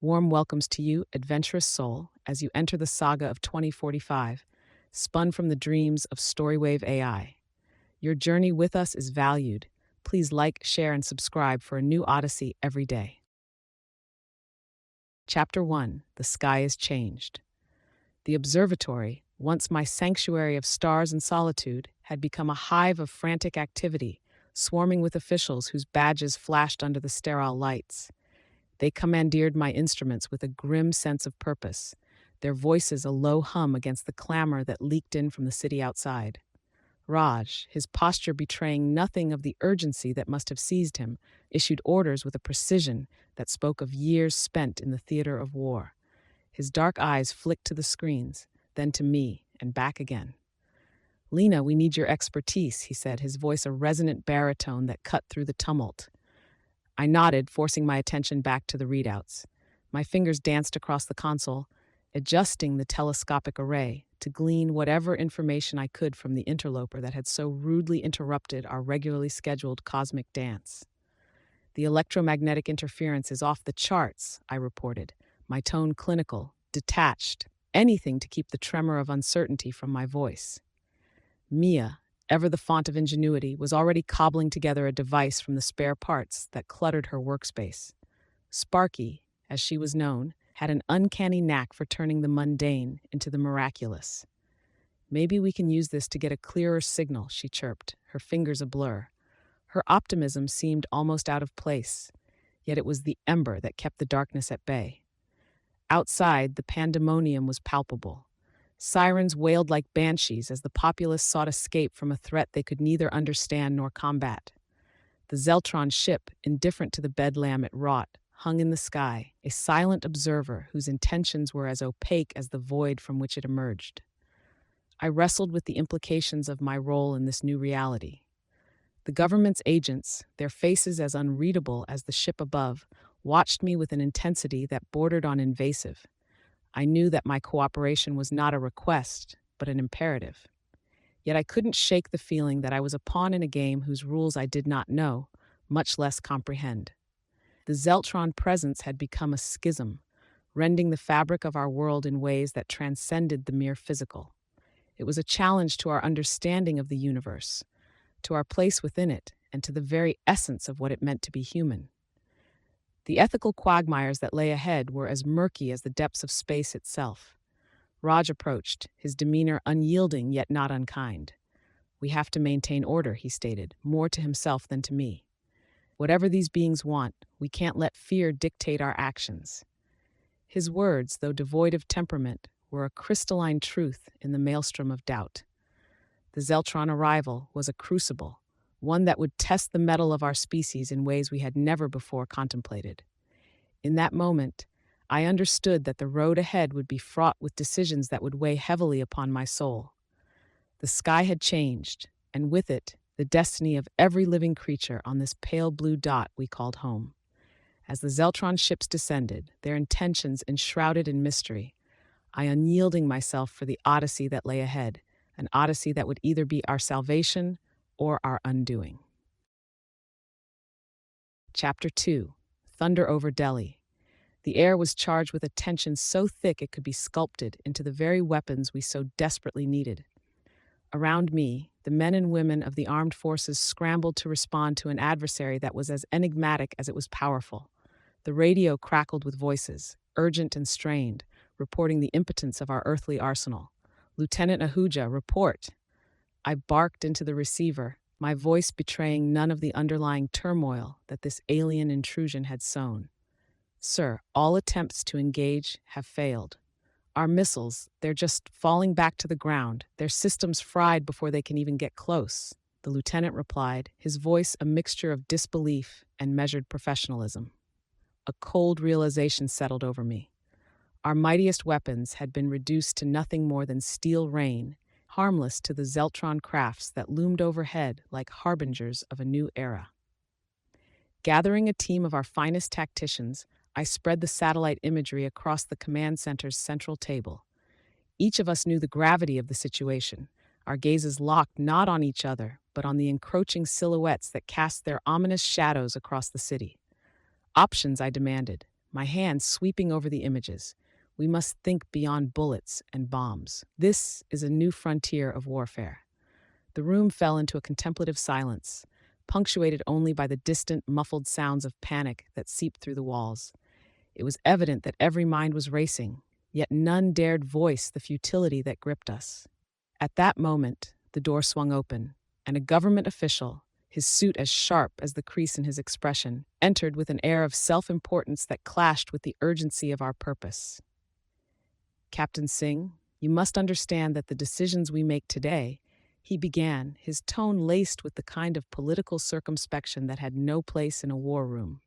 Warm welcomes to you, adventurous soul, as you enter the saga of 2045, spun from the dreams of StoryWave.ai. Your journey with us is valued. Please like, share, and subscribe for a new odyssey every day. Chapter 1: The Sky is Changed. The Observatory, once my sanctuary of stars and solitude, had become a hive of frantic activity, swarming with officials whose badges flashed under the sterile lights. They commandeered my instruments with a grim sense of purpose, their voices a low hum against the clamor that leaked in from the city outside. Raj, his posture betraying nothing of the urgency that must have seized him, issued orders with a precision that spoke of years spent in the theater of war. His dark eyes flicked to the screens, then to me, and back again. "Lena, we need your expertise," he said, his voice a resonant baritone that cut through the tumult. I nodded, forcing my attention back to the readouts. My fingers danced across the console, adjusting the telescopic array to glean whatever information I could from the interloper that had so rudely interrupted our regularly scheduled cosmic dance. "The electromagnetic interference is off the charts," I reported, my tone clinical, detached, anything to keep the tremor of uncertainty from my voice. Mia, ever the font of ingenuity, was already cobbling together a device from the spare parts that cluttered her workspace. Sparky, as she was known, had an uncanny knack for turning the mundane into the miraculous. "Maybe we can use this to get a clearer signal," she chirped, her fingers a blur. Her optimism seemed almost out of place, yet it was the ember that kept the darkness at bay. Outside, the pandemonium was palpable. Sirens wailed like banshees as the populace sought escape from a threat they could neither understand nor combat. The Zeltron ship, indifferent to the bedlam it wrought, hung in the sky, a silent observer whose intentions were as opaque as the void from which it emerged. I wrestled with the implications of my role in this new reality. The government's agents, their faces as unreadable as the ship above, watched me with an intensity that bordered on invasive. I knew that my cooperation was not a request, but an imperative. Yet I couldn't shake the feeling that I was a pawn in a game whose rules I did not know, much less comprehend. The Zeltron presence had become a schism, rending the fabric of our world in ways that transcended the mere physical. It was a challenge to our understanding of the universe, to our place within it, and to the very essence of what it meant to be human. The ethical quagmires that lay ahead were as murky as the depths of space itself. Raj approached, his demeanor unyielding yet not unkind. "We have to maintain order," he stated, more to himself than to me. "Whatever these beings want, we can't let fear dictate our actions." His words, though devoid of temperament, were a crystalline truth in the maelstrom of doubt. The Zeltron arrival was a crucible, one that would test the mettle of our species in ways we had never before contemplated. In that moment, I understood that the road ahead would be fraught with decisions that would weigh heavily upon my soul. The sky had changed, and with it, the destiny of every living creature on this pale blue dot we called home. As the Zeltron ships descended, their intentions enshrouded in mystery, I unyielding myself for the odyssey that lay ahead, an odyssey that would either be our salvation or our undoing. Chapter 2: Thunder over Deli. The air was charged with a tension so thick it could be sculpted into the very weapons we so desperately needed. Around me, the men and women of the armed forces scrambled to respond to an adversary that was as enigmatic as it was powerful. The radio crackled with voices, urgent and strained, reporting the impotence of our earthly arsenal. "Lieutenant Ahuja, report." I barked into the receiver, my voice betraying none of the underlying turmoil that this alien intrusion had sown. "Sir, all attempts to engage have failed. Our missiles, they're just falling back to the ground, their systems fried before they can even get close," the lieutenant replied, his voice a mixture of disbelief and measured professionalism. A cold realization settled over me. Our mightiest weapons had been reduced to nothing more than steel rain, harmless to the Zeltron crafts that loomed overhead like harbingers of a new era. Gathering a team of our finest tacticians, I spread the satellite imagery across the command center's central table. Each of us knew the gravity of the situation, our gazes locked not on each other, but on the encroaching silhouettes that cast their ominous shadows across the city. "Options," I demanded, my hand sweeping over the images. We must think beyond bullets and bombs. This is a new frontier of warfare. The room fell into a contemplative silence, punctuated only by the distant, muffled sounds of panic that seeped through the walls. It was evident that every mind was racing, yet none dared voice the futility that gripped us. At that moment, the door swung open, and a government official, his suit as sharp as the crease in his expression, entered with an air of self-importance that clashed with the urgency of our purpose. "Captain Singh, you must understand that the decisions we make today," he began, his tone laced with the kind of political circumspection that had no place in a war room.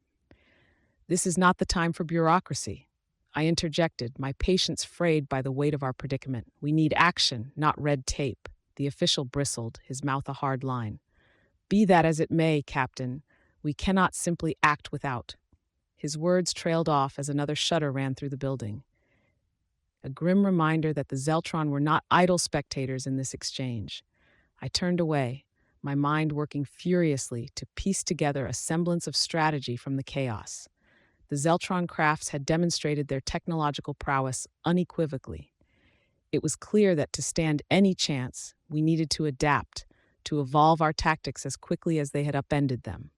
"This is not the time for bureaucracy." I interjected, my patience frayed by the weight of our predicament. "We need action, not red tape." The official bristled, his mouth a hard line. "Be that as it may, Captain, we cannot simply act without." His words trailed off as another shudder ran through the building. A grim reminder that the Zeltron were not idle spectators in this exchange. I turned away, my mind working furiously to piece together a semblance of strategy from the chaos. The Zeltron crafts had demonstrated their technological prowess unequivocally. It was clear that to stand any chance, we needed to adapt, to evolve our tactics as quickly as they had upended them.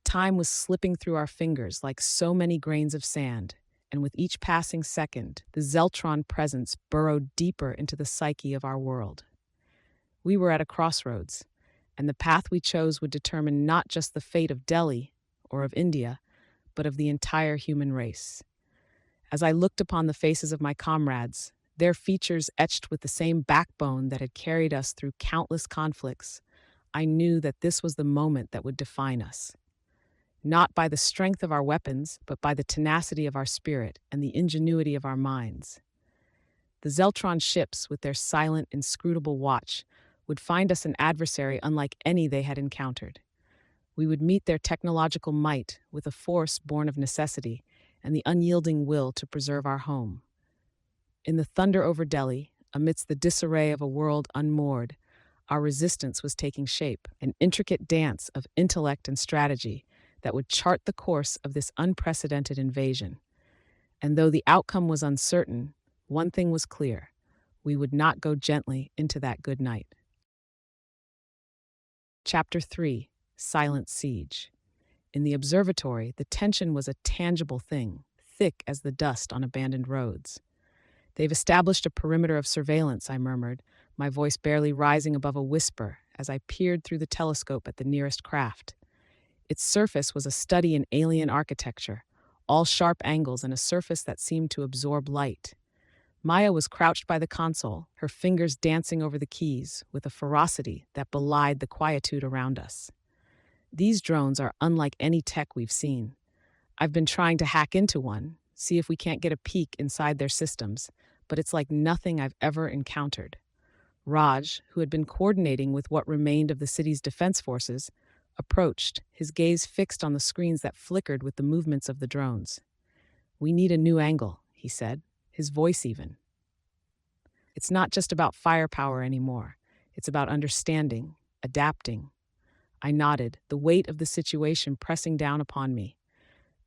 Time was slipping through our fingers like so many grains of sand, and with each passing second, the Zeltron presence burrowed deeper into the psyche of our world. We were at a crossroads, and the path we chose would determine not just the fate of Deli or of India, but of the entire human race. As I looked upon the faces of my comrades, their features etched with the same backbone that had carried us through countless conflicts, I knew that this was the moment that would define us. Not by the strength of our weapons, but by the tenacity of our spirit and the ingenuity of our minds. The Zeltron ships, with their silent, inscrutable watch, would find us an adversary unlike any they had encountered. We would meet their technological might with a force born of necessity and the unyielding will to preserve our home. In the thunder over Deli, amidst the disarray of a world unmoored, our resistance was taking shape, an intricate dance of intellect and strategy that would chart the course of this unprecedented invasion. And though the outcome was uncertain, one thing was clear: we would not go gently into that good night. Chapter 3: Silent Siege. In the observatory, the tension was a tangible thing, thick as the dust on abandoned roads. "They've established a perimeter of surveillance," I murmured, my voice barely rising above a whisper as I peered through the telescope at the nearest craft. Its surface was a study in alien architecture, all sharp angles and a surface that seemed to absorb light. Maya was crouched by the console, her fingers dancing over the keys with a ferocity that belied the quietude around us. "These drones are unlike any tech we've seen. I've been trying to hack into one, see if we can't get a peek inside their systems, but it's like nothing I've ever encountered." Raj, who had been coordinating with what remained of the city's defense forces, approached, his gaze fixed on the screens that flickered with the movements of the drones. "We need a new angle," he said, his voice even. "It's not just about firepower anymore. It's about understanding, adapting." I nodded, the weight of the situation pressing down upon me.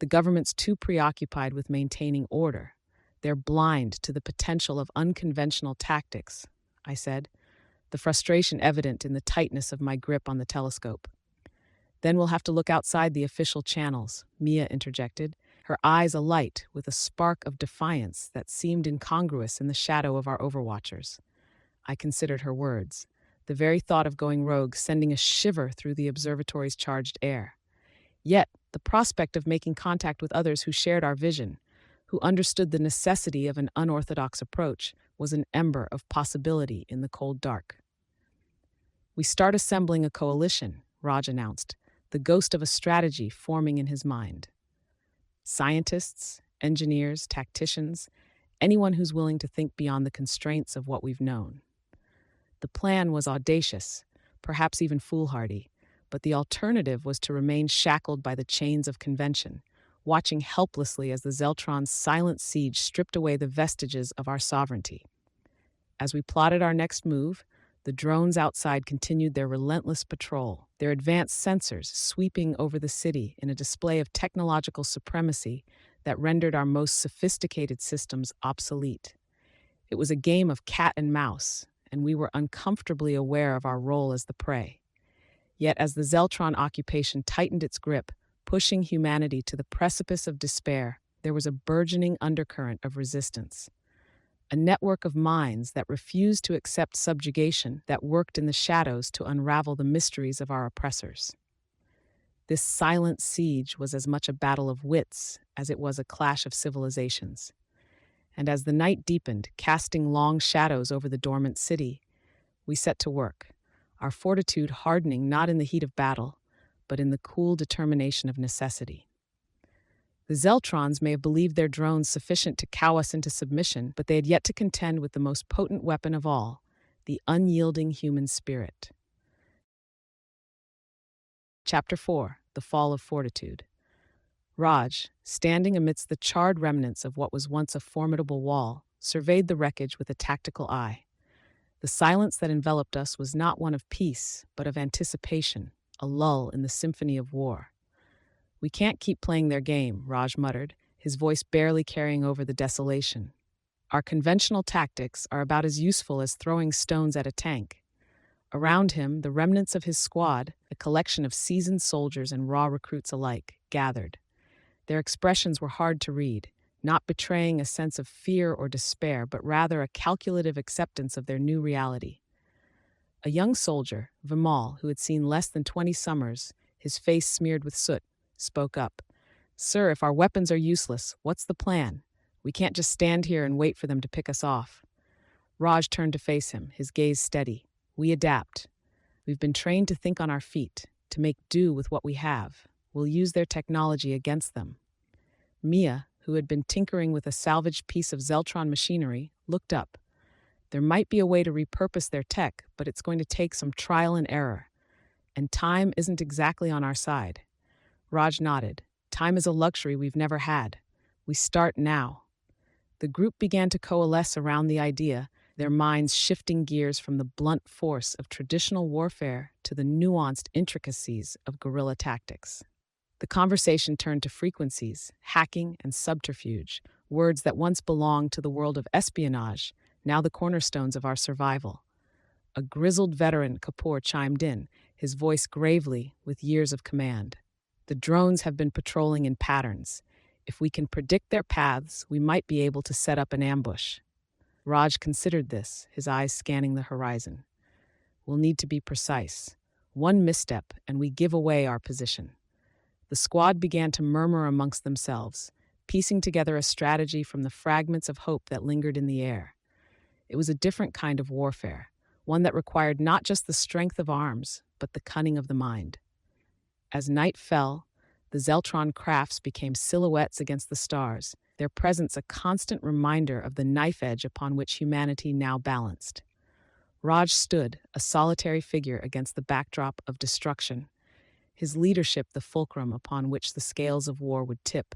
The government's too preoccupied with maintaining order. They're blind to the potential of unconventional tactics, I said, the frustration evident in the tightness of my grip on the telescope. "Then we'll have to look outside the official channels," Mia interjected, her eyes alight with a spark of defiance that seemed incongruous in the shadow of our overwatchers. I considered her words, the very thought of going rogue sending a shiver through the observatory's charged air. Yet, the prospect of making contact with others who shared our vision, who understood the necessity of an unorthodox approach, was an ember of possibility in the cold dark. "We start assembling a coalition," Raj announced, the ghost of a strategy forming in his mind. "Scientists, engineers, tacticians, anyone who's willing to think beyond the constraints of what we've known." The plan was audacious, perhaps even foolhardy, but the alternative was to remain shackled by the chains of convention, watching helplessly as the Zeltron's silent siege stripped away the vestiges of our sovereignty. As we plotted our next move, the drones outside continued their relentless patrol, their advanced sensors sweeping over the city in a display of technological supremacy that rendered our most sophisticated systems obsolete. It was a game of cat and mouse, and we were uncomfortably aware of our role as the prey. Yet as the Zeltron occupation tightened its grip, pushing humanity to the precipice of despair, there was a burgeoning undercurrent of resistance. A network of minds that refused to accept subjugation, that worked in the shadows to unravel the mysteries of our oppressors. This silent siege was as much a battle of wits as it was a clash of civilizations. And as the night deepened, casting long shadows over the dormant city, we set to work, our fortitude hardening not in the heat of battle, but in the cool determination of necessity. The Zeltrons may have believed their drones sufficient to cow us into submission, but they had yet to contend with the most potent weapon of all, the unyielding human spirit. Chapter 4: The Fall of Fortitude. Raj, standing amidst the charred remnants of what was once a formidable wall, surveyed the wreckage with a tactical eye. The silence that enveloped us was not one of peace, but of anticipation, a lull in the symphony of war. "We can't keep playing their game," Raj muttered, his voice barely carrying over the desolation. "Our conventional tactics are about as useful as throwing stones at a tank." Around him, the remnants of his squad, a collection of seasoned soldiers and raw recruits alike, gathered. Their expressions were hard to read, not betraying a sense of fear or despair, but rather a calculative acceptance of their new reality. A young soldier, Vimal, who had seen less than 20 summers, his face smeared with soot, spoke up. "Sir, if our weapons are useless, what's the plan? We can't just stand here and wait for them to pick us off." Raj turned to face him, his gaze steady. "We adapt. We've been trained to think on our feet, to make do with what we have. We'll use their technology against them." Mia, who had been tinkering with a salvaged piece of Zeltron machinery, looked up. "There might be a way to repurpose their tech, but it's going to take some trial and error. And time isn't exactly on our side." Raj nodded. "Time is a luxury we've never had. We start now." The group began to coalesce around the idea, their minds shifting gears from the blunt force of traditional warfare to the nuanced intricacies of guerrilla tactics. The conversation turned to frequencies, hacking, and subterfuge, words that once belonged to the world of espionage, now the cornerstones of our survival. A grizzled veteran, Kapoor, chimed in, his voice gravely with years of command. "The drones have been patrolling in patterns. If we can predict their paths, we might be able to set up an ambush." Raj considered this, his eyes scanning the horizon. "We'll need to be precise. One misstep, and we give away our position." The squad began to murmur amongst themselves, piecing together a strategy from the fragments of hope that lingered in the air. It was a different kind of warfare, one that required not just the strength of arms, but the cunning of the mind. As night fell, the Zeltron crafts became silhouettes against the stars, their presence a constant reminder of the knife edge upon which humanity now balanced. Raj stood, a solitary figure against the backdrop of destruction, his leadership the fulcrum upon which the scales of war would tip.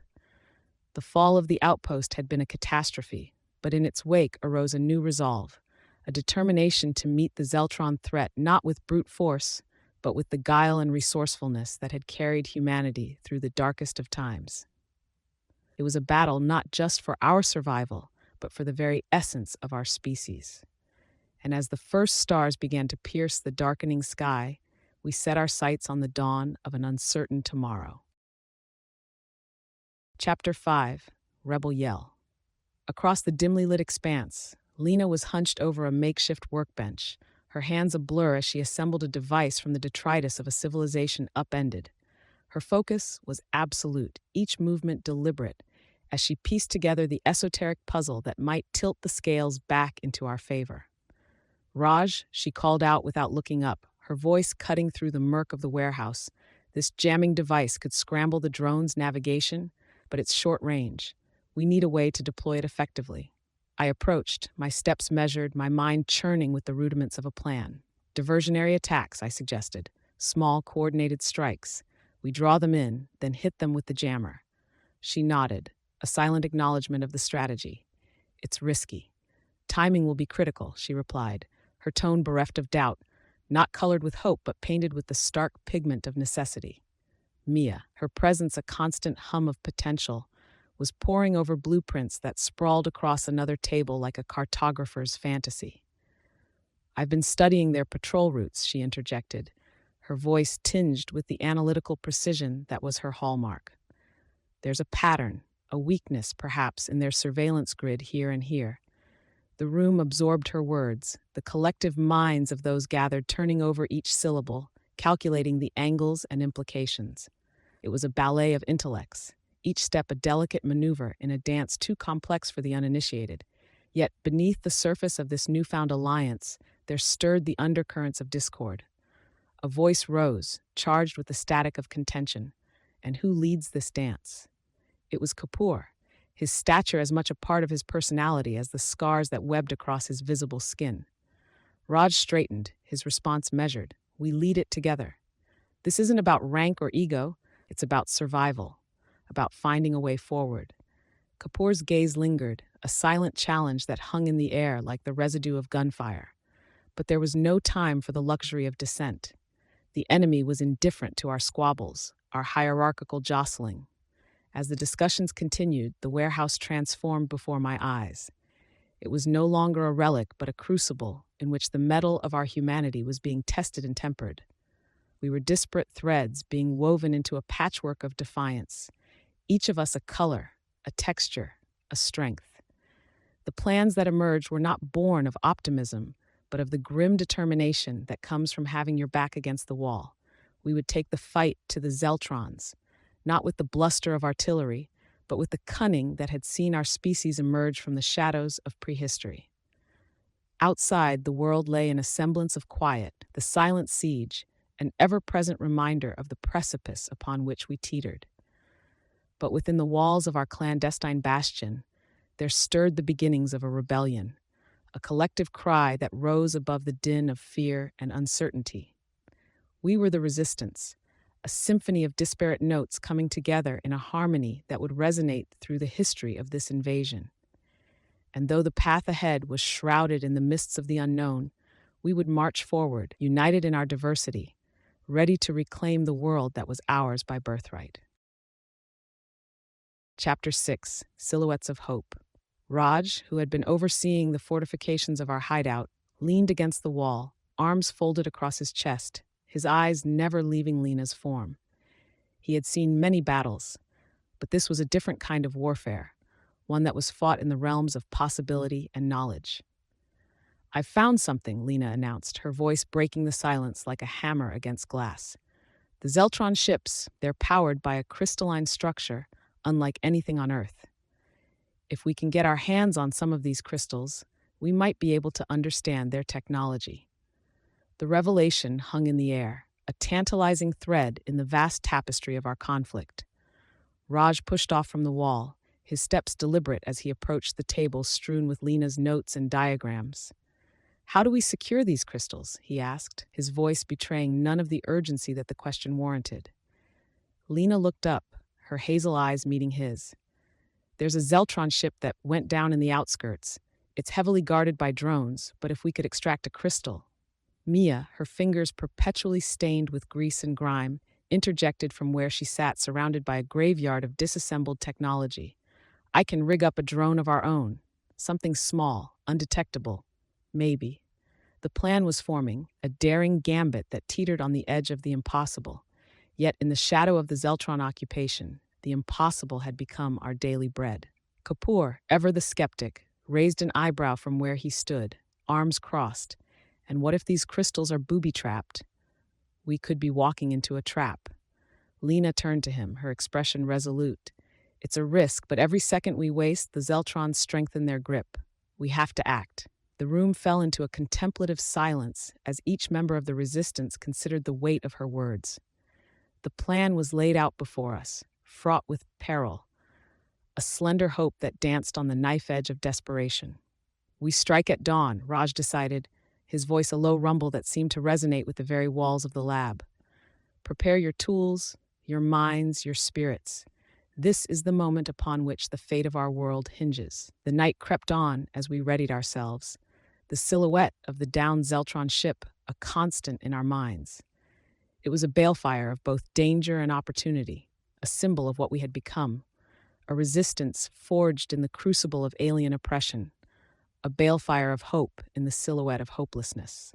The fall of the outpost had been a catastrophe, but in its wake arose a new resolve, a determination to meet the Zeltron threat not with brute force, but with the guile and resourcefulness that had carried humanity through the darkest of times. It was a battle not just for our survival, but for the very essence of our species. And as the first stars began to pierce the darkening sky, we set our sights on the dawn of an uncertain tomorrow. Chapter 5: Rebel Yell. Across the dimly lit expanse, Lena was hunched over a makeshift workbench, her hands a blur as she assembled a device from the detritus of a civilization upended. Her focus was absolute, each movement deliberate, as she pieced together the esoteric puzzle that might tilt the scales back into our favor. "Raj," she called out without looking up, her voice cutting through the murk of the warehouse. "This jamming device could scramble the drone's navigation, but it's short range. We need a way to deploy it effectively." I approached, my steps measured, my mind churning with the rudiments of a plan. "Diversionary attacks," I suggested. "Small, coordinated strikes. We draw them in, then hit them with the jammer." She nodded, a silent acknowledgement of the strategy. "It's risky. Timing will be critical," she replied, her tone bereft of doubt, not colored with hope but painted with the stark pigment of necessity. Mia, her presence a constant hum of potential, was poring over blueprints that sprawled across another table like a cartographer's fantasy. "I've been studying their patrol routes," she interjected, her voice tinged with the analytical precision that was her hallmark. "There's a pattern, a weakness perhaps, in their surveillance grid here and here." The room absorbed her words, the collective minds of those gathered turning over each syllable, calculating the angles and implications. It was a ballet of intellects, each step a delicate maneuver in a dance too complex for the uninitiated. Yet beneath the surface of this newfound alliance, there stirred the undercurrents of discord. A voice rose, charged with the static of contention. And who leads this dance? It was Kapoor, his stature as much a part of his personality as the scars that webbed across his visible skin. Raj straightened, his response measured. "We lead it together. This isn't about rank or ego, it's about survival, about finding a way forward." Kapoor's gaze lingered, a silent challenge that hung in the air like the residue of gunfire. But there was no time for the luxury of dissent. The enemy was indifferent to our squabbles, our hierarchical jostling. As the discussions continued, the warehouse transformed before my eyes. It was no longer a relic, but a crucible in which the metal of our humanity was being tested and tempered. We were disparate threads being woven into a patchwork of defiance, each of us a color, a texture, a strength. The plans that emerged were not born of optimism, but of the grim determination that comes from having your back against the wall. We would take the fight to the Zeltrons, not with the bluster of artillery, but with the cunning that had seen our species emerge from the shadows of prehistory. Outside, the world lay in a semblance of quiet, the silent siege, an ever-present reminder of the precipice upon which we teetered. But within the walls of our clandestine bastion, there stirred the beginnings of a rebellion, a collective cry that rose above the din of fear and uncertainty. We were the resistance, a symphony of disparate notes coming together in a harmony that would resonate through the history of this invasion. And though the path ahead was shrouded in the mists of the unknown, we would march forward, united in our diversity, ready to reclaim the world that was ours by birthright. Chapter 6: Silhouettes of Hope. Raj, who had been overseeing the fortifications of our hideout, leaned against the wall, arms folded across his chest, his eyes never leaving Lena's form. He had seen many battles, but this was a different kind of warfare, one that was fought in the realms of possibility and knowledge. "I've found something," Lena announced, her voice breaking the silence like a hammer against glass. "The Zeltron ships, they're powered by a crystalline structure unlike anything on Earth. If we can get our hands on some of these crystals, we might be able to understand their technology." The revelation hung in the air, a tantalizing thread in the vast tapestry of our conflict. Raj pushed off from the wall, his steps deliberate as he approached the table strewn with Lena's notes and diagrams. "How do we secure these crystals?" he asked, his voice betraying none of the urgency that the question warranted. Lena looked up, her hazel eyes meeting his. "There's a Zeltron ship that went down in the outskirts. It's heavily guarded by drones, but if we could extract a crystal..." Mia, her fingers perpetually stained with grease and grime, interjected from where she sat surrounded by a graveyard of disassembled technology. "I can rig up a drone of our own. Something small, undetectable. Maybe." The plan was forming, a daring gambit that teetered on the edge of the impossible. Yet in the shadow of the Zeltron occupation, the impossible had become our daily bread. Kapoor, ever the skeptic, raised an eyebrow from where he stood, arms crossed. And what if these crystals are booby-trapped? We could be walking into a trap. Lena turned to him, her expression resolute. "It's a risk, but every second we waste, the Zeltrons strengthen their grip. We have to act." The room fell into a contemplative silence as each member of the resistance considered the weight of her words. The plan was laid out before us, fraught with peril, a slender hope that danced on the knife edge of desperation. "We strike at dawn," Raj decided, his voice a low rumble that seemed to resonate with the very walls of the lab. "Prepare your tools, your minds, your spirits. This is the moment upon which the fate of our world hinges." The night crept on as we readied ourselves, the silhouette of the downed Zeltron ship a constant in our minds. It was a balefire of both danger and opportunity, a symbol of what we had become, a resistance forged in the crucible of alien oppression, a balefire of hope in the silhouette of hopelessness.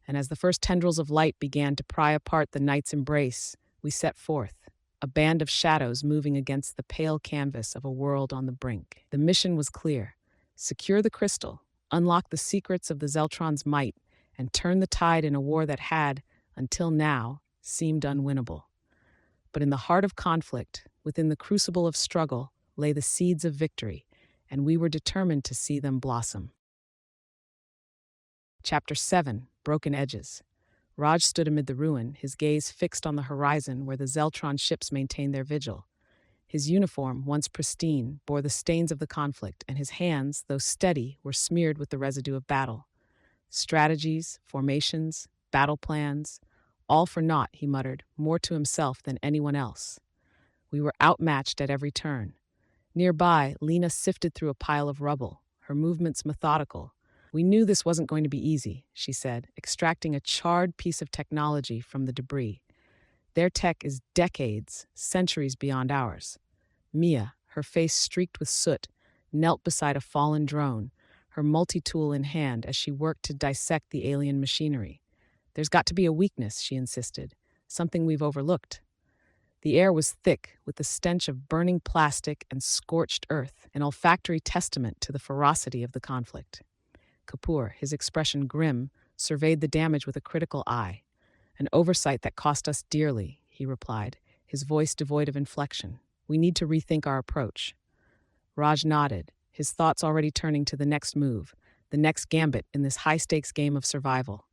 And as the first tendrils of light began to pry apart the night's embrace, we set forth, a band of shadows moving against the pale canvas of a world on the brink. The mission was clear: secure the crystal, unlock the secrets of the Zeltrons' might, and turn the tide in a war that had, until now, seemed unwinnable. But in the heart of conflict, within the crucible of struggle, lay the seeds of victory, and we were determined to see them blossom. Chapter 7: Broken Edges. Raj stood amid the ruin, his gaze fixed on the horizon where the Zeltron ships maintained their vigil. His uniform, once pristine, bore the stains of the conflict, and his hands, though steady, were smeared with the residue of battle. Strategies, formations, battle plans, all for naught, he muttered, more to himself than anyone else. We were outmatched at every turn. Nearby, Lena sifted through a pile of rubble, her movements methodical. We knew this wasn't going to be easy, she said, extracting a charred piece of technology from the debris. Their tech is decades, centuries beyond ours. Mia, her face streaked with soot, knelt beside a fallen drone, her multi-tool in hand as she worked to dissect the alien machinery. There's got to be a weakness, she insisted, something we've overlooked. The air was thick with the stench of burning plastic and scorched earth, an olfactory testament to the ferocity of the conflict. Kapoor, his expression grim, surveyed the damage with a critical eye. An oversight that cost us dearly, he replied, his voice devoid of inflection. We need to rethink our approach. Raj nodded, his thoughts already turning to the next move, the next gambit in this high-stakes game of survival.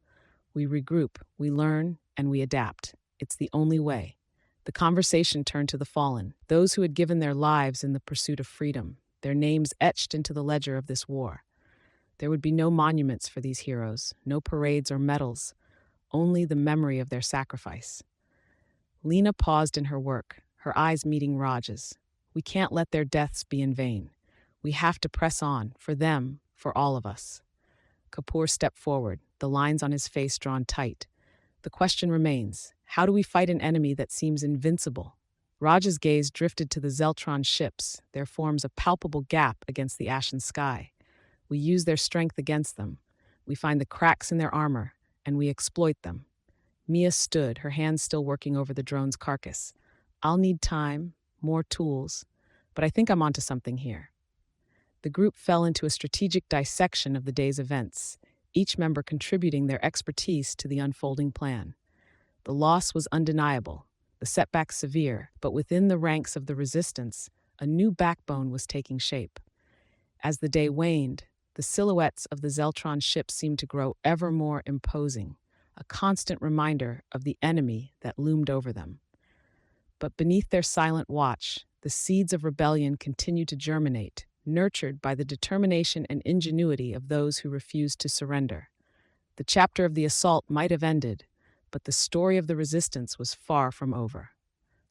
We regroup, we learn, and we adapt. It's the only way. The conversation turned to the fallen, those who had given their lives in the pursuit of freedom, their names etched into the ledger of this war. There would be no monuments for these heroes, no parades or medals, only the memory of their sacrifice. Lena paused in her work, her eyes meeting Raj's. We can't let their deaths be in vain. We have to press on, for them, for all of us. Kapoor stepped forward, the lines on his face drawn tight. The question remains, how do we fight an enemy that seems invincible? Raj's gaze drifted to the Zeltron ships, their forms a palpable gap against the ashen sky. We use their strength against them. We find the cracks in their armor, and we exploit them. Mia stood, her hands still working over the drone's carcass. I'll need time, more tools, but I think I'm onto something here. The group fell into a strategic dissection of the day's events, each member contributing their expertise to the unfolding plan. The loss was undeniable, the setback severe, but within the ranks of the resistance, a new backbone was taking shape. As the day waned, the silhouettes of the Zeltron ships seemed to grow ever more imposing, a constant reminder of the enemy that loomed over them. But beneath their silent watch, the seeds of rebellion continued to germinate, nurtured by the determination and ingenuity of those who refused to surrender. The chapter of the assault might have ended, but the story of the resistance was far from over.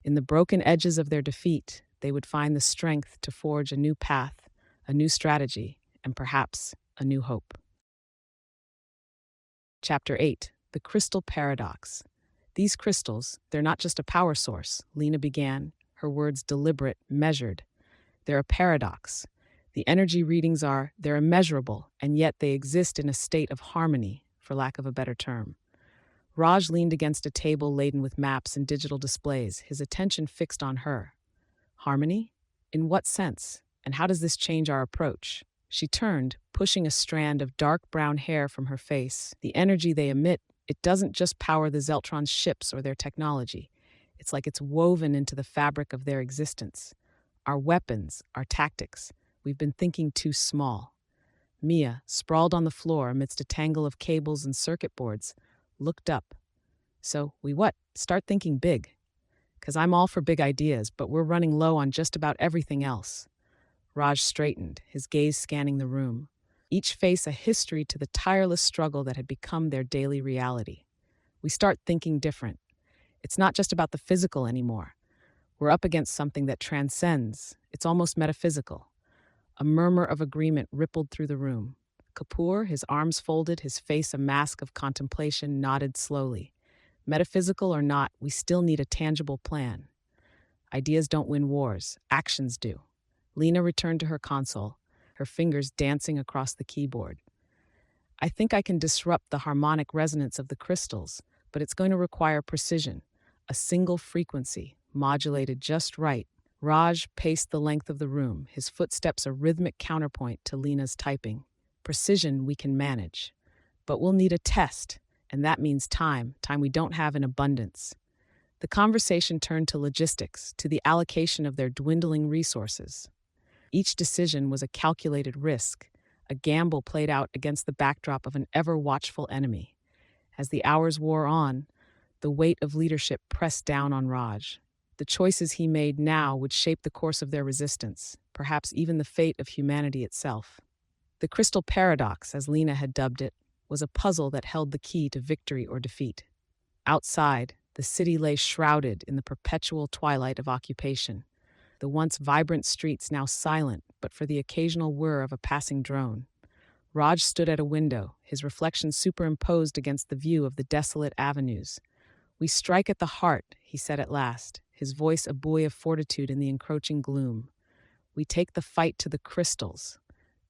In the broken edges of their defeat, they would find the strength to forge a new path, a new strategy, and perhaps a new hope. Chapter 8: The Crystal Paradox. These crystals, they're not just a power source, Lena began, her words deliberate, measured. They're a paradox. The energy readings they're immeasurable, and yet they exist in a state of harmony, for lack of a better term. Raj leaned against a table laden with maps and digital displays, his attention fixed on her. Harmony? In what sense? And how does this change our approach? She turned, pushing a strand of dark brown hair from her face. The energy they emit, it doesn't just power the Zeltron's ships or their technology. It's like it's woven into the fabric of their existence. Our weapons, our tactics. We've been thinking too small. Mia, sprawled on the floor amidst a tangle of cables and circuit boards, looked up. So, start thinking big. 'Cause I'm all for big ideas, but we're running low on just about everything else. Raj straightened, his gaze scanning the room. Each face a history to the tireless struggle that had become their daily reality. We start thinking different. It's not just about the physical anymore. We're up against something that transcends. It's almost metaphysical. A murmur of agreement rippled through the room. Kapoor, his arms folded, his face a mask of contemplation, nodded slowly. Metaphysical or not, we still need a tangible plan. Ideas don't win wars, actions do. Lena returned to her console, her fingers dancing across the keyboard. I think I can disrupt the harmonic resonance of the crystals, but it's going to require precision, a single frequency, modulated just right. Raj paced the length of the room, his footsteps a rhythmic counterpoint to Lena's typing. Precision we can manage, but we'll need a test, and that means time we don't have in abundance. The conversation turned to logistics, to the allocation of their dwindling resources. Each decision was a calculated risk, a gamble played out against the backdrop of an ever-watchful enemy. As the hours wore on, the weight of leadership pressed down on Raj. The choices he made now would shape the course of their resistance, perhaps even the fate of humanity itself. The crystal paradox, as Lena had dubbed it, was a puzzle that held the key to victory or defeat. Outside, the city lay shrouded in the perpetual twilight of occupation, the once vibrant streets now silent but for the occasional whir of a passing drone. Raj stood at a window, his reflection superimposed against the view of the desolate avenues. "We strike at the heart," he said at last, his voice a buoy of fortitude in the encroaching gloom. "We take the fight to the crystals,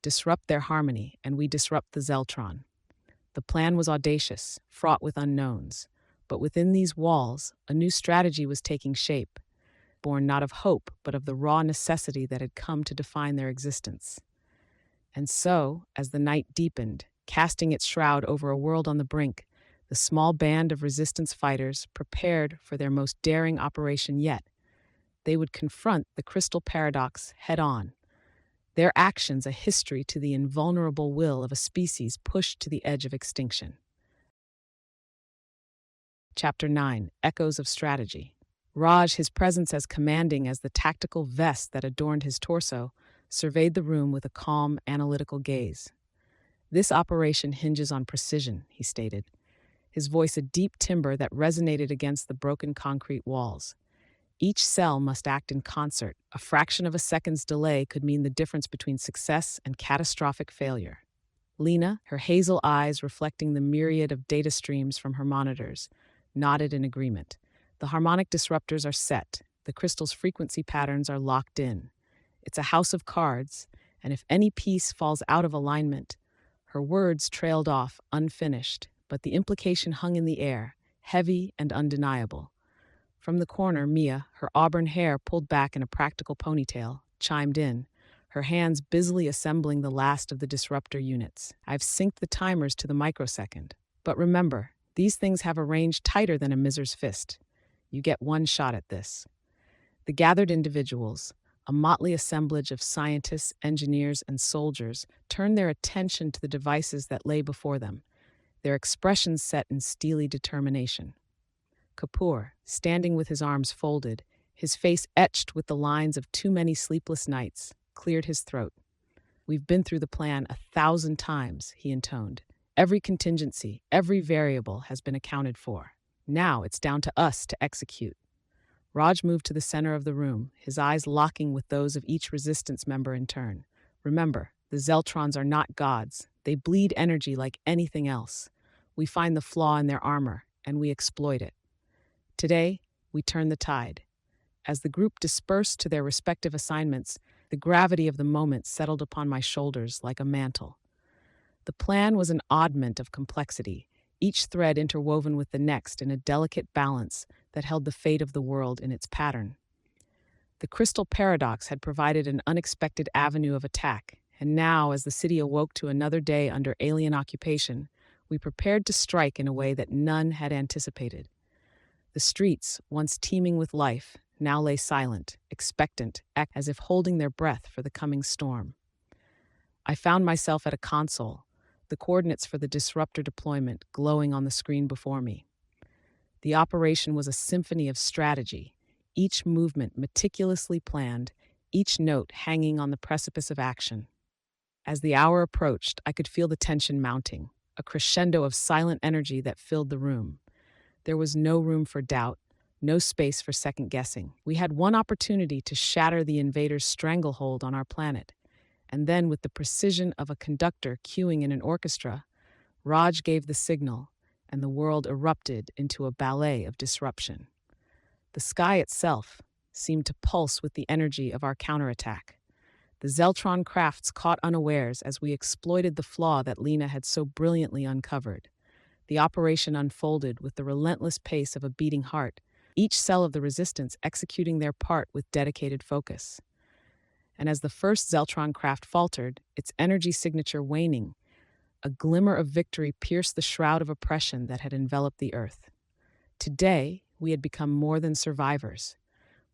disrupt their harmony, and we disrupt the Zeltron." The plan was audacious, fraught with unknowns. But within these walls, a new strategy was taking shape, born not of hope, but of the raw necessity that had come to define their existence. And so, as the night deepened, casting its shroud over a world on the brink, the small band of resistance fighters prepared for their most daring operation yet. They would confront the crystal paradox head-on, their actions a history to the invulnerable will of a species pushed to the edge of extinction. Chapter 9, Echoes of Strategy. Raj, his presence as commanding as the tactical vest that adorned his torso, surveyed the room with a calm, analytical gaze. "This operation hinges on precision," he stated, his voice a deep timbre that resonated against the broken concrete walls. "Each cell must act in concert. A fraction of a second's delay could mean the difference between success and catastrophic failure." Lena, her hazel eyes reflecting the myriad of data streams from her monitors, nodded in agreement. "The harmonic disruptors are set. The crystal's frequency patterns are locked in. It's a house of cards, and if any piece falls out of alignment..." Her words trailed off, unfinished, but the implication hung in the air, heavy and undeniable. From the corner, Mia, her auburn hair pulled back in a practical ponytail, chimed in, her hands busily assembling the last of the disruptor units. "I've synced the timers to the microsecond. But remember, these things have a range tighter than a miser's fist. You get one shot at this." The gathered individuals, a motley assemblage of scientists, engineers, and soldiers, turned their attention to the devices that lay before them, their expressions set in steely determination. Kapoor, standing with his arms folded, his face etched with the lines of too many sleepless nights, cleared his throat. "We've been through the plan 1,000 times," he intoned. "Every contingency, every variable has been accounted for. Now it's down to us to execute." Raj moved to the center of the room, his eyes locking with those of each resistance member in turn. "Remember, the Zeltrons are not gods. They bleed energy like anything else. We find the flaw in their armor, and we exploit it. Today, we turn the tide." As the group dispersed to their respective assignments, the gravity of the moment settled upon my shoulders like a mantle. The plan was an oddment of complexity, each thread interwoven with the next in a delicate balance that held the fate of the world in its pattern. The crystal paradox had provided an unexpected avenue of attack, and now, as the city awoke to another day under alien occupation, we prepared to strike in a way that none had anticipated. The streets, once teeming with life, now lay silent, expectant, as if holding their breath for the coming storm. I found myself at a console, the coordinates for the disruptor deployment glowing on the screen before me. The operation was a symphony of strategy, each movement meticulously planned, each note hanging on the precipice of action. As the hour approached, I could feel the tension mounting, a crescendo of silent energy that filled the room. There was no room for doubt, no space for second-guessing. We had one opportunity to shatter the invaders' stranglehold on our planet. And then, with the precision of a conductor cueing in an orchestra, Raj gave the signal, and the world erupted into a ballet of disruption. The sky itself seemed to pulse with the energy of our counterattack. The Zeltron crafts caught unawares as we exploited the flaw that Lena had so brilliantly uncovered. The operation unfolded with the relentless pace of a beating heart, each cell of the resistance executing their part with dedicated focus. And as the first Zeltron craft faltered, its energy signature waning, a glimmer of victory pierced the shroud of oppression that had enveloped the Earth. Today, we had become more than survivors.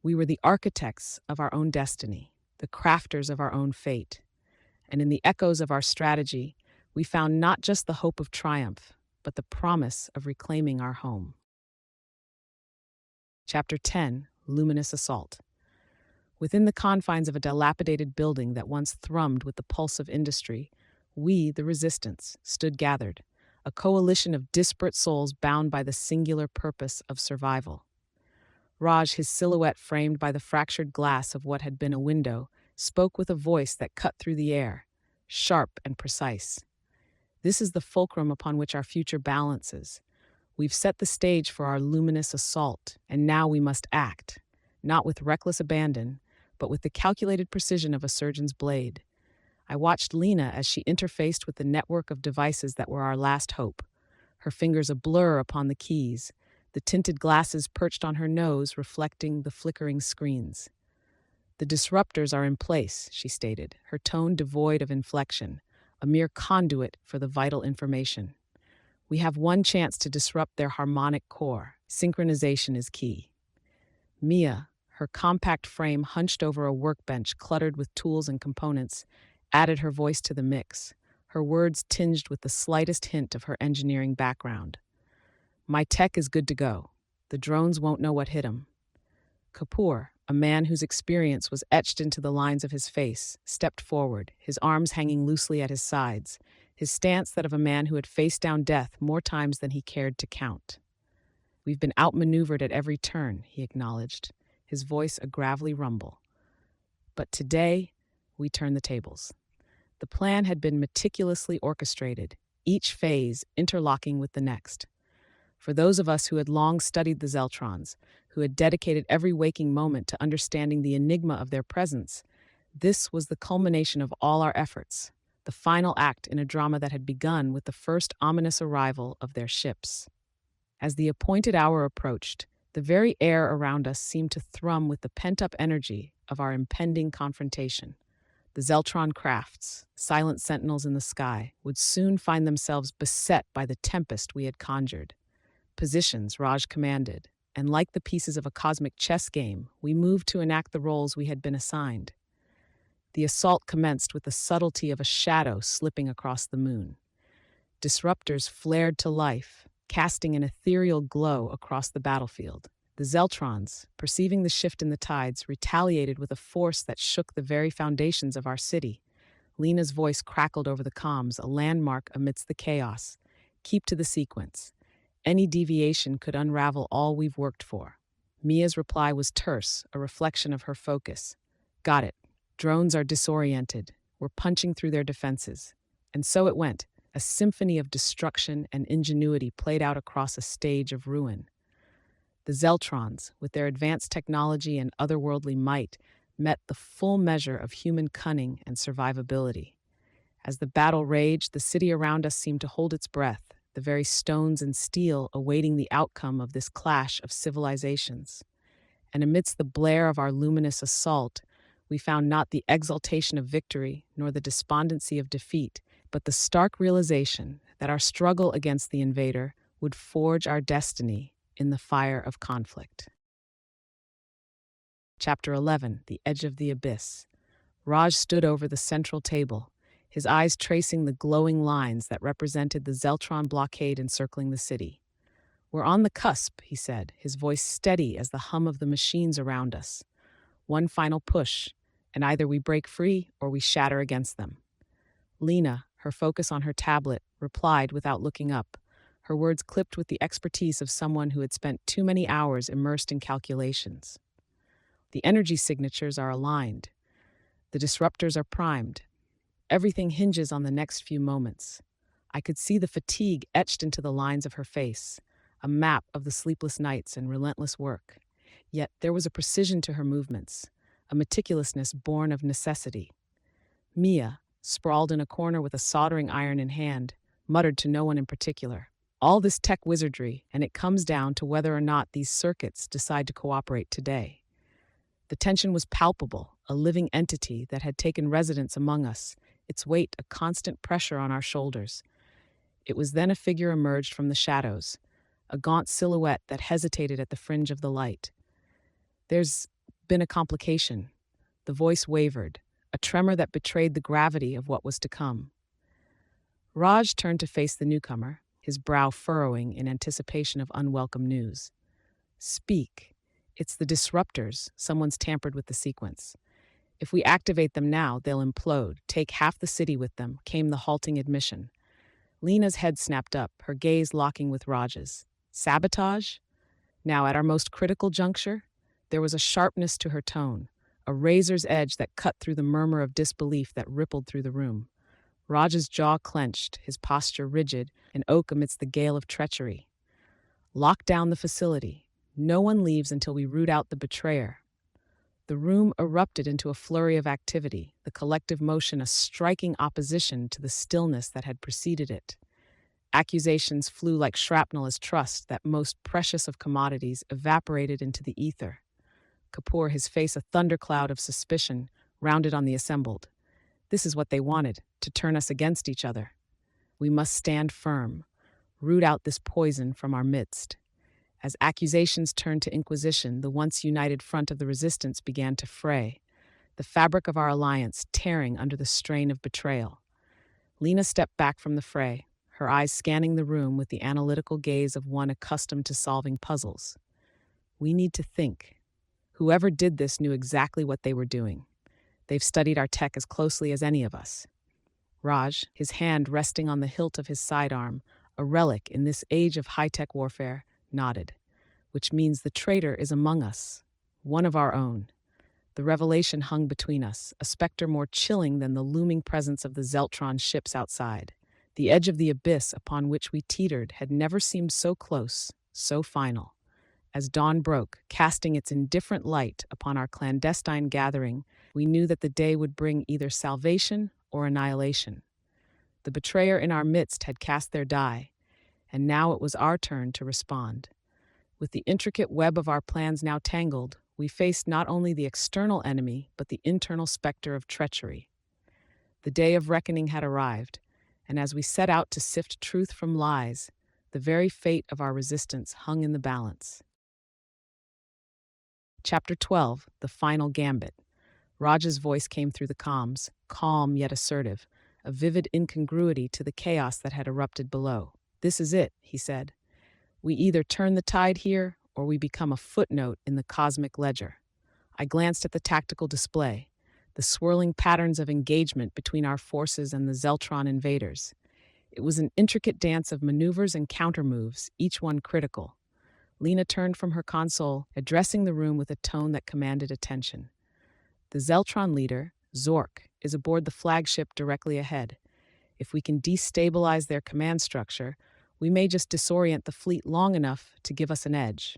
We were the architects of our own destiny, the crafters of our own fate. And in the echoes of our strategy, we found not just the hope of triumph, but the promise of reclaiming our home. Chapter 10, Luminous Assault. Within the confines of a dilapidated building that once thrummed with the pulse of industry, we, the resistance, stood gathered, a coalition of disparate souls bound by the singular purpose of survival. Raj, his silhouette framed by the fractured glass of what had been a window, spoke with a voice that cut through the air, sharp and precise. This is the fulcrum upon which our future balances. We've set the stage for our luminous assault, and now we must act, not with reckless abandon, but with the calculated precision of a surgeon's blade. I watched Lena as she interfaced with the network of devices that were our last hope, her fingers a blur upon the keys, the tinted glasses perched on her nose reflecting the flickering screens. "The disruptors are in place," she stated, her tone devoid of inflection, a mere conduit for the vital information. "We have one chance to disrupt their harmonic core. Synchronization is key." Mia, her compact frame hunched over a workbench cluttered with tools and components, added her voice to the mix, her words tinged with the slightest hint of her engineering background. "My tech is good to go. The drones won't know what hit 'em." Kapoor, a man whose experience was etched into the lines of his face, stepped forward, his arms hanging loosely at his sides, his stance that of a man who had faced down death more times than he cared to count. "We've been outmaneuvered at every turn," he acknowledged, his voice a gravelly rumble. "But today, we turn the tables." The plan had been meticulously orchestrated, each phase interlocking with the next. For those of us who had long studied the Zeltrons, who had dedicated every waking moment to understanding the enigma of their presence, this was the culmination of all our efforts, the final act in a drama that had begun with the first ominous arrival of their ships. As the appointed hour approached, the very air around us seemed to thrum with the pent-up energy of our impending confrontation. The Zeltron crafts, silent sentinels in the sky, would soon find themselves beset by the tempest we had conjured. "Positions," Raj commanded, and like the pieces of a cosmic chess game, we moved to enact the roles we had been assigned. The assault commenced with the subtlety of a shadow slipping across the moon. Disruptors flared to life, casting an ethereal glow across the battlefield. The Zeltrons, perceiving the shift in the tides, retaliated with a force that shook the very foundations of our city. Lena's voice crackled over the comms, a landmark amidst the chaos. "Keep to the sequence. Any deviation could unravel all we've worked for." Mia's reply was terse, a reflection of her focus. "Got it. Drones are disoriented. We're punching through their defenses." And so it went, a symphony of destruction and ingenuity played out across a stage of ruin. The Zeltrons, with their advanced technology and otherworldly might, met the full measure of human cunning and survivability. As the battle raged, the city around us seemed to hold its breath, the very stones and steel awaiting the outcome of this clash of civilizations. And amidst the blare of our luminous assault, we found not the exultation of victory nor the despondency of defeat, but the stark realization that our struggle against the invader would forge our destiny in the fire of conflict. Chapter 11, The Edge of the Abyss. Raj stood over the central table, his eyes tracing the glowing lines that represented the Zeltron blockade encircling the city. "We're on the cusp," he said, his voice steady as the hum of the machines around us. "One final push, and either we break free or we shatter against them." Lena, her focus on her tablet, replied without looking up, her words clipped with the expertise of someone who had spent too many hours immersed in calculations. "The energy signatures are aligned. The disruptors are primed. Everything hinges on the next few moments." I could see the fatigue etched into the lines of her face, a map of the sleepless nights and relentless work. Yet there was a precision to her movements, a meticulousness born of necessity. Mia, sprawled in a corner with a soldering iron in hand, muttered to no one in particular. All this tech wizardry, and it comes down to whether or not these circuits decide to cooperate today. The tension was palpable, a living entity that had taken residence among us, its weight a constant pressure on our shoulders. It was then a figure emerged from the shadows, a gaunt silhouette that hesitated at the fringe of the light. "There's been a complication." The voice wavered, a tremor that betrayed the gravity of what was to come. Raj turned to face the newcomer, his brow furrowing in anticipation of unwelcome news. "Speak. It's the disruptors. Someone's tampered with the sequence. If we activate them now, they'll implode, take half the city with them," came the halting admission. Lena's head snapped up, her gaze locking with Raj's. "Sabotage?" Now, at our most critical juncture, there was a sharpness to her tone, a razor's edge that cut through the murmur of disbelief that rippled through the room. Raj's jaw clenched, his posture rigid, an oak amidst the gale of treachery. "Lock down the facility. No one leaves until we root out the betrayer." The room erupted into a flurry of activity, the collective motion a striking opposition to the stillness that had preceded it. Accusations flew like shrapnel as trust, that most precious of commodities, evaporated into the ether. Kapoor, his face a thundercloud of suspicion, rounded on the assembled. "This is what they wanted, to turn us against each other. We must stand firm, root out this poison from our midst." As accusations turned to inquisition, the once united front of the resistance began to fray, the fabric of our alliance tearing under the strain of betrayal. Lena stepped back from the fray, her eyes scanning the room with the analytical gaze of one accustomed to solving puzzles. "We need to think. Whoever did this knew exactly what they were doing. They've studied our tech as closely as any of us." Raj, his hand resting on the hilt of his sidearm, a relic in this age of high-tech warfare, nodded. "Which means the traitor is among us, one of our own." The revelation hung between us, a specter more chilling than the looming presence of the Zeltron ships outside. The edge of the abyss upon which we teetered had never seemed so close, so final. As dawn broke, casting its indifferent light upon our clandestine gathering, we knew that the day would bring either salvation or annihilation. The betrayer in our midst had cast their die, and now it was our turn to respond. With the intricate web of our plans now tangled, we faced not only the external enemy, but the internal specter of treachery. The day of reckoning had arrived, and as we set out to sift truth from lies, the very fate of our resistance hung in the balance. Chapter 12, The Final Gambit. Raj's voice came through the comms, calm yet assertive, a vivid incongruity to the chaos that had erupted below. "This is it," he said. "We either turn the tide here, or we become a footnote in the cosmic ledger." I glanced at the tactical display, the swirling patterns of engagement between our forces and the Zeltron invaders. It was an intricate dance of maneuvers and countermoves, each one critical. Lena turned from her console, addressing the room with a tone that commanded attention. "The Zeltron leader, Zork, is aboard the flagship directly ahead. If we can destabilize their command structure, we may just disorient the fleet long enough to give us an edge."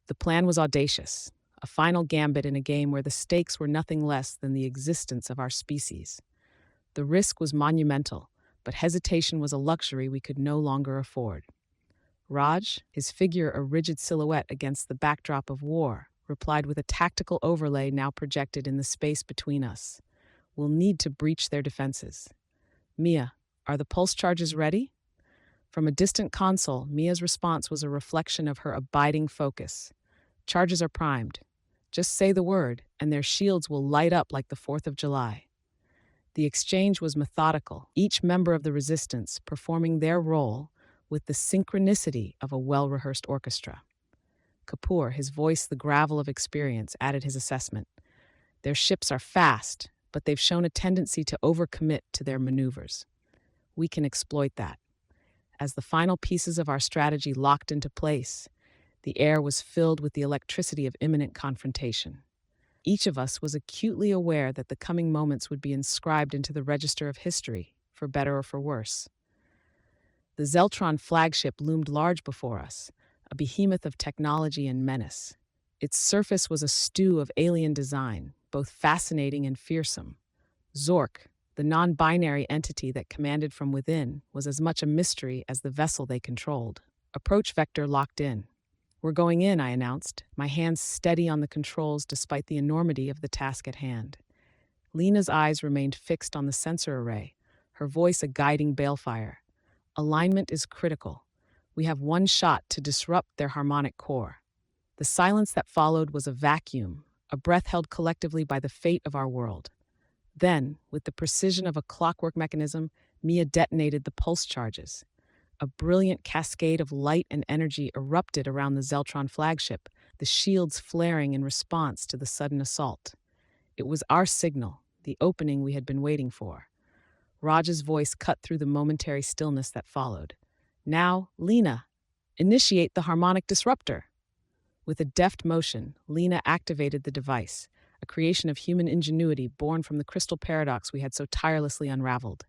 The plan was audacious, a final gambit in a game where the stakes were nothing less than the existence of our species. The risk was monumental, but hesitation was a luxury we could no longer afford. Raj, his figure a rigid silhouette against the backdrop of war, replied with a tactical overlay now projected in the space between us. "We'll need to breach their defenses." "Mia, are the pulse charges ready?" From a distant console, Mia's response was a reflection of her abiding focus. "Charges are primed. Just say the word, and their shields will light up like the 4th of July." The exchange was methodical, each member of the resistance performing their role with the synchronicity of a well-rehearsed orchestra. Kapoor, his voice the gravel of experience, added his assessment. "Their ships are fast, but they've shown a tendency to overcommit to their maneuvers. We can exploit that." As the final pieces of our strategy locked into place, the air was filled with the electricity of imminent confrontation. Each of us was acutely aware that the coming moments would be inscribed into the register of history, for better or for worse. The Zeltron flagship loomed large before us, a behemoth of technology and menace. Its surface was a stew of alien design, both fascinating and fearsome. Zork, The non-binary entity that commanded from within was as much a mystery as the vessel they controlled. Approach vector locked in. "We're going in," I announced, my hands steady on the controls despite the enormity of the task at hand. Lena's eyes remained fixed on the sensor array, her voice a guiding balefire. "Alignment is critical. We have one shot to disrupt their harmonic core." The silence that followed was a vacuum, a breath held collectively by the fate of our world. Then, with the precision of a clockwork mechanism, Mia detonated the pulse charges. A brilliant cascade of light and energy erupted around the Zeltron flagship, the shields flaring in response to the sudden assault. It was our signal, the opening we had been waiting for. Raj's voice cut through the momentary stillness that followed. "Now, Lena, initiate the harmonic disruptor." With a deft motion, Lena activated the device, a creation of human ingenuity born from the crystal paradox we had so tirelessly unraveled.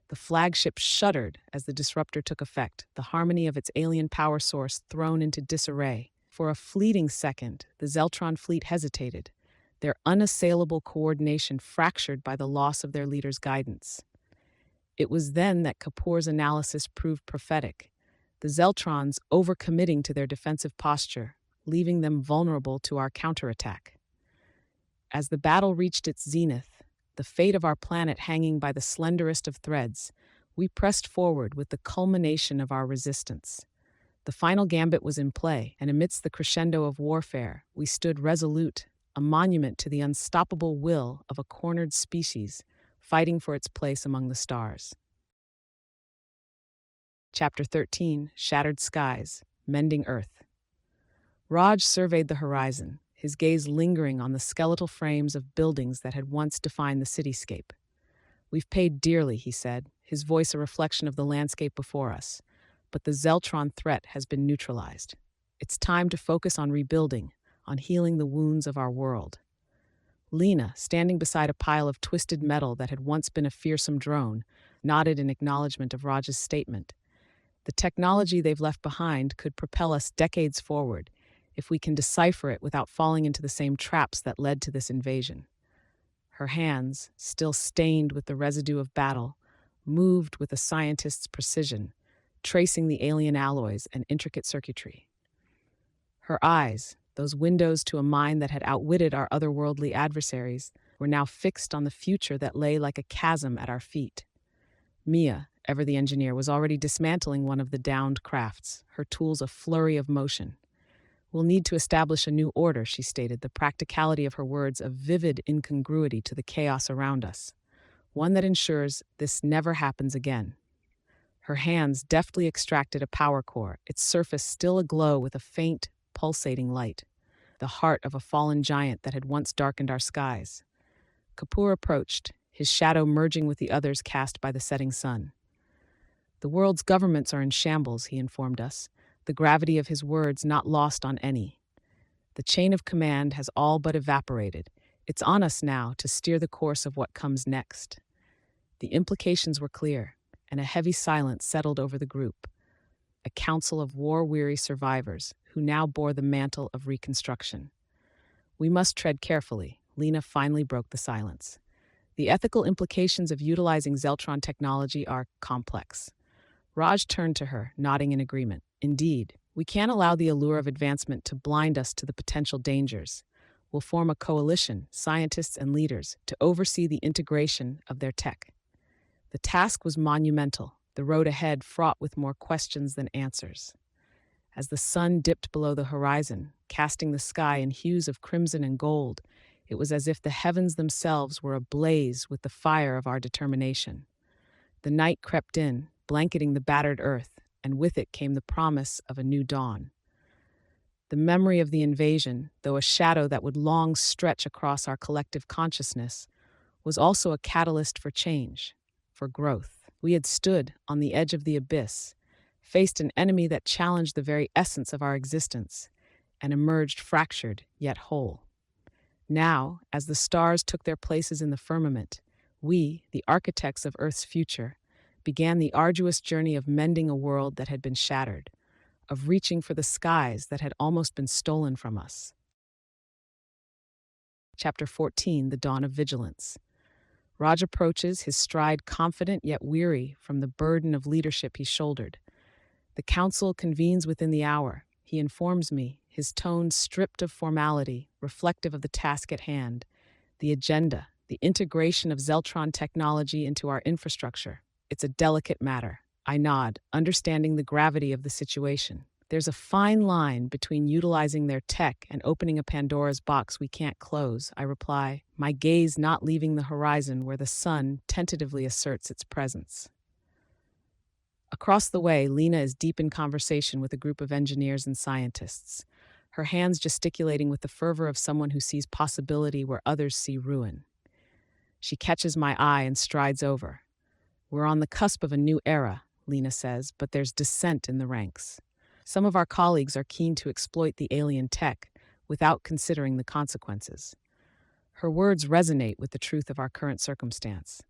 The flagship shuddered as the disruptor took effect, the harmony of its alien power source thrown into disarray. For a fleeting second, the Zeltron fleet hesitated, their unassailable coordination fractured by the loss of their leader's guidance. It was then that Kapoor's analysis proved prophetic, the Zeltrons overcommitting to their defensive posture, leaving them vulnerable to our counterattack. As the battle reached its zenith, the fate of our planet hanging by the slenderest of threads, we pressed forward with the culmination of our resistance. The final gambit was in play, and amidst the crescendo of warfare, we stood resolute, a monument to the unstoppable will of a cornered species, fighting for its place among the stars. Chapter 13, Shattered Skies, Mending Earth. Raj surveyed the horizon, his gaze lingering on the skeletal frames of buildings that had once defined the cityscape. "We've paid dearly," he said, his voice a reflection of the landscape before us, "but the Zeltron threat has been neutralized. It's time to focus on rebuilding, on healing the wounds of our world." Lena, standing beside a pile of twisted metal that had once been a fearsome drone, nodded in acknowledgement of Raj's statement. "The technology they've left behind could propel us decades forward, if we can decipher it without falling into the same traps that led to this invasion." Her hands, still stained with the residue of battle, moved with a scientist's precision, tracing the alien alloys and intricate circuitry. Her eyes, those windows to a mind that had outwitted our otherworldly adversaries, were now fixed on the future that lay like a chasm at our feet. Mia, ever the engineer, was already dismantling one of the downed crafts, her tools a flurry of motion. "We'll need to establish a new order," she stated, the practicality of her words a vivid incongruity to the chaos around us. "One that ensures this never happens again." Her hands deftly extracted a power core, its surface still aglow with a faint, pulsating light, the heart of a fallen giant that had once darkened our skies. Kapoor approached, his shadow merging with the others cast by the setting sun. "The world's governments are in shambles," he informed us, the gravity of his words not lost on any. "The chain of command has all but evaporated. It's on us now to steer the course of what comes next." The implications were clear, and a heavy silence settled over the group, a council of war-weary survivors who now bore the mantle of reconstruction. "We must tread carefully," Lena finally broke the silence. "The ethical implications of utilizing Zeltron technology are complex." Raj turned to her, nodding in agreement. "Indeed, we can't allow the allure of advancement to blind us to the potential dangers. We'll form a coalition, scientists and leaders, to oversee the integration of their tech." The task was monumental, the road ahead fraught with more questions than answers. As the sun dipped below the horizon, casting the sky in hues of crimson and gold, it was as if the heavens themselves were ablaze with the fire of our determination. The night crept in, blanketing the battered earth, and with it came the promise of a new dawn. The memory of the invasion, though a shadow that would long stretch across our collective consciousness, was also a catalyst for change, for growth. We had stood on the edge of the abyss, faced an enemy that challenged the very essence of our existence, and emerged fractured yet whole. Now, as the stars took their places in the firmament, we, the architects of Earth's future, began the arduous journey of mending a world that had been shattered, of reaching for the skies that had almost been stolen from us. Chapter 14, The Dawn of Vigilance. Raj approaches, his stride confident yet weary from the burden of leadership he shouldered. The council convenes within the hour. He informs me, his tone stripped of formality, reflective of the task at hand, the agenda, the integration of Zeltron technology into our infrastructure. It's a delicate matter. I nod, understanding the gravity of the situation. There's a fine line between utilizing their tech and opening a Pandora's box we can't close, I reply, my gaze not leaving the horizon where the sun tentatively asserts its presence. Across the way, Lena is deep in conversation with a group of engineers and scientists, her hands gesticulating with the fervor of someone who sees possibility where others see ruin. She catches my eye and strides over. We're on the cusp of a new era, Lena says, but there's dissent in the ranks. Some of our colleagues are keen to exploit the alien tech without considering the consequences. Her words resonate with the truth of our current circumstance.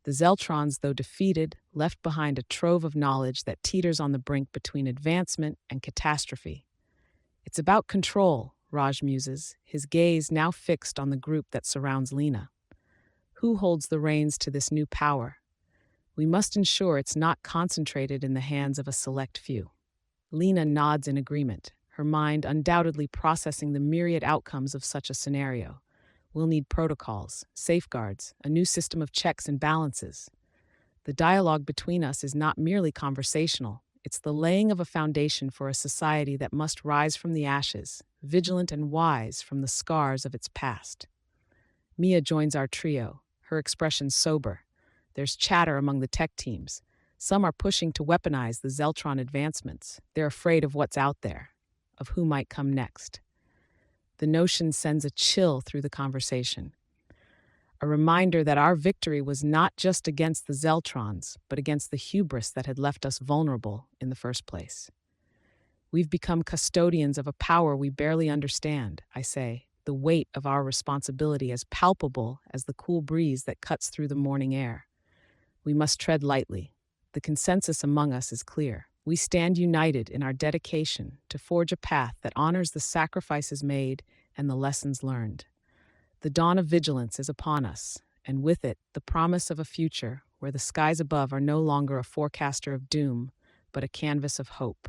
The Zeltrons, though defeated, left behind a trove of knowledge that teeters on the brink between advancement and catastrophe. It's about control, Raj muses, his gaze now fixed on the group that surrounds Lena. Who holds the reins to this new power? We must ensure it's not concentrated in the hands of a select few. Lena nods in agreement, her mind undoubtedly processing the myriad outcomes of such a scenario. We'll need protocols, safeguards, a new system of checks and balances. The dialogue between us is not merely conversational, it's the laying of a foundation for a society that must rise from the ashes, vigilant and wise from the scars of its past. Mia joins our trio, her expression sober. There's chatter among the tech teams. Some are pushing to weaponize the Zeltron advancements. They're afraid of what's out there, of who might come next. The notion sends a chill through the conversation. A reminder that our victory was not just against the Zeltrons, but against the hubris that had left us vulnerable in the first place. We've become custodians of a power we barely understand, I say, the weight of our responsibility as palpable as the cool breeze that cuts through the morning air. We must tread lightly. The consensus among us is clear. We stand united in our dedication to forge a path that honors the sacrifices made and the lessons learned. The dawn of vigilance is upon us, and with it, the promise of a future where the skies above are no longer a forecaster of doom, but a canvas of hope.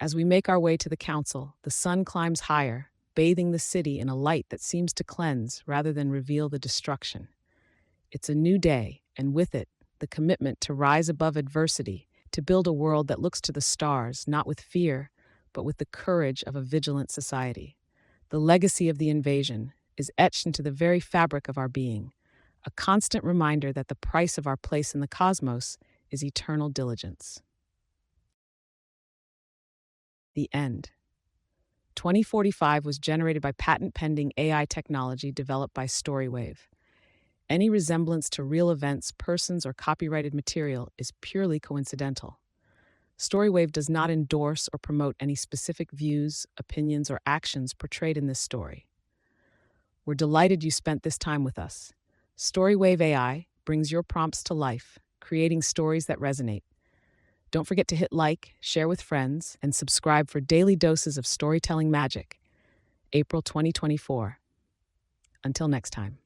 As we make our way to the council, the sun climbs higher, bathing the city in a light that seems to cleanse rather than reveal the destruction. It's a new day, and with it, the commitment to rise above adversity, to build a world that looks to the stars, not with fear, but with the courage of a vigilant society. The legacy of the invasion is etched into the very fabric of our being, a constant reminder that the price of our place in the cosmos is eternal diligence. The end. 2045 was generated by patent-pending AI technology developed by StoryWave. Any resemblance to real events, persons, or copyrighted material is purely coincidental. StoryWave does not endorse or promote any specific views, opinions, or actions portrayed in this story. We're delighted you spent this time with us. StoryWave AI brings your prompts to life, creating stories that resonate. Don't forget to hit like, share with friends, and subscribe for daily doses of storytelling magic. April 2024. Until next time.